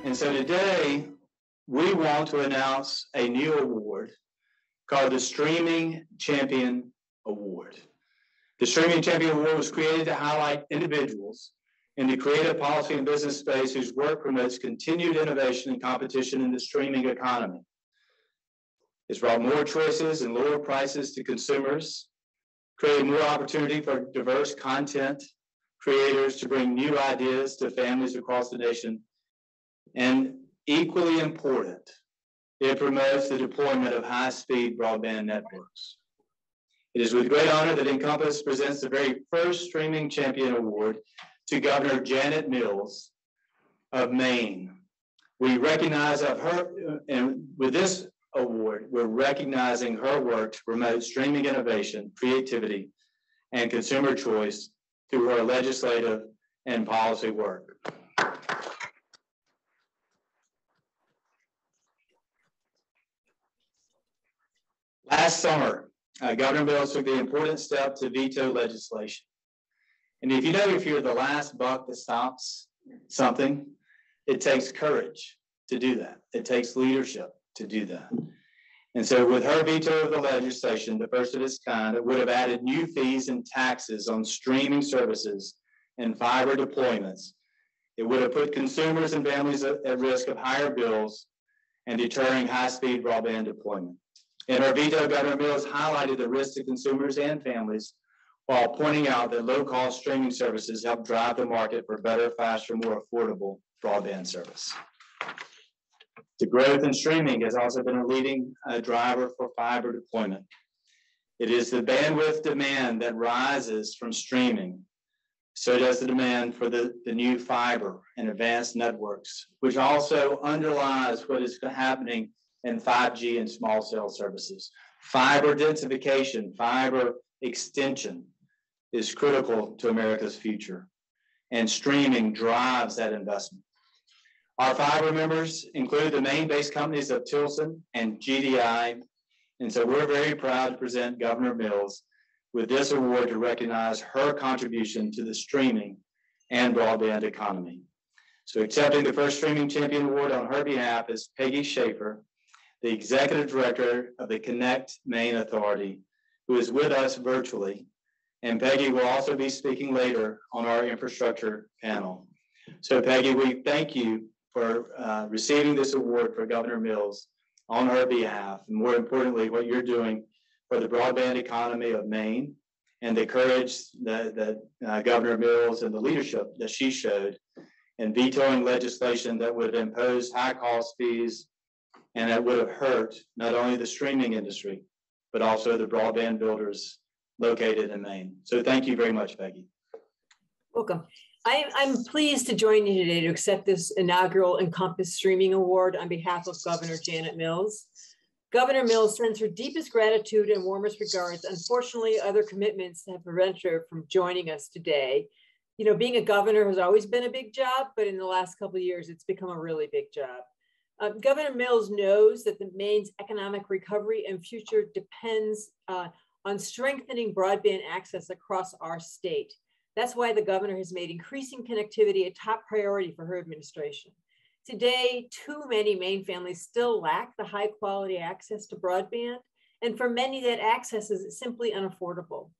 And so today, we want to announce a new award called the Streaming Champion Award. The Streaming Champion Award was created to highlight individuals in the creative policy and business space whose work promotes continued innovation and competition in the streaming economy. It's brought more choices and lower prices to consumers, created more opportunity for diverse content creators to bring new ideas to families across the nation, and equally important, it promotes the deployment of high-speed broadband networks. It is with great honor that INCOMPAS presents the very first Streaming Champion Award to Governor Janet Mills of Maine. We recognize of her, and with this award, we're recognizing her work to promote streaming innovation, creativity, and consumer choice through her legislative and policy work. Last summer, Governor Mills took the important step to veto legislation. And if you're the last buck that stops something, it takes courage to do that. It takes leadership to do that. And so with her veto of the legislation, the first of its kind, it would have added new fees and taxes on streaming services and fiber deployments. It would have put consumers and families at risk of higher bills and deterring high-speed broadband deployment. In her veto, Governor Mills highlighted the risks to consumers and families while pointing out that low-cost streaming services help drive the market for better, faster, more affordable broadband service. The growth in streaming has also been a leading driver for fiber deployment. It is the bandwidth demand that rises from streaming. So does the demand for the new fiber and advanced networks, which also underlies what is happening in 5G and small cell services. Fiber densification, fiber extension is critical to America's future, and streaming drives that investment. Our fiber members include the Maine-based companies of Tilson and GDI, and so we're very proud to present Governor Mills with this award to recognize her contribution to the streaming and broadband economy. So accepting the first Streaming Champion Award on her behalf is Peggy Schaefer, the Executive Director of the Connect Maine Authority, who is with us virtually. And Peggy will also be speaking later on our infrastructure panel. So Peggy, we thank you for receiving this award for Governor Mills on her behalf, and more importantly, what you're doing for the broadband economy of Maine and the courage that Governor Mills and the leadership that she showed in vetoing legislation that would have imposed high cost fees and that would have hurt not only the streaming industry, but also the broadband builders located in Maine. So thank you very much, Peggy. Welcome. I'm pleased to join you today to accept this inaugural INCOMPAS Streaming Award on behalf of Governor Janet Mills. Governor Mills sends her deepest gratitude and warmest regards. Unfortunately, other commitments have prevented her from joining us today. You know, being a governor has always been a big job, but in the last couple of years, it's become a really big job. Governor Mills knows that the Maine's economic recovery and future depends on strengthening broadband access across our state. That's why the governor has made increasing connectivity a top priority for her administration. Today, too many Maine families still lack the high quality access to broadband, and for many that access is simply unaffordable.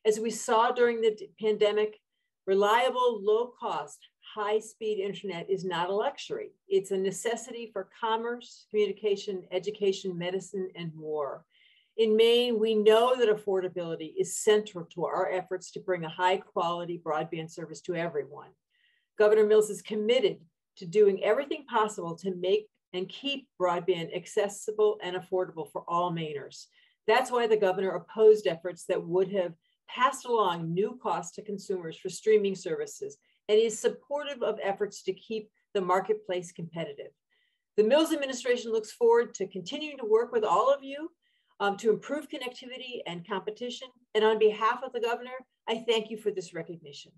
As we saw during the pandemic, reliable, low cost, high speed internet is not a luxury. It's a necessity for commerce, communication, education, medicine, and more. In Maine, we know that affordability is central to our efforts to bring a high quality broadband service to everyone. Governor Mills is committed to doing everything possible to make and keep broadband accessible and affordable for all Mainers. That's why the governor opposed efforts that would have passed along new costs to consumers for streaming services, and is supportive of efforts to keep the marketplace competitive. The Mills administration looks forward to continuing to work with all of you to improve connectivity and competition. And on behalf of the governor, I thank you for this recognition.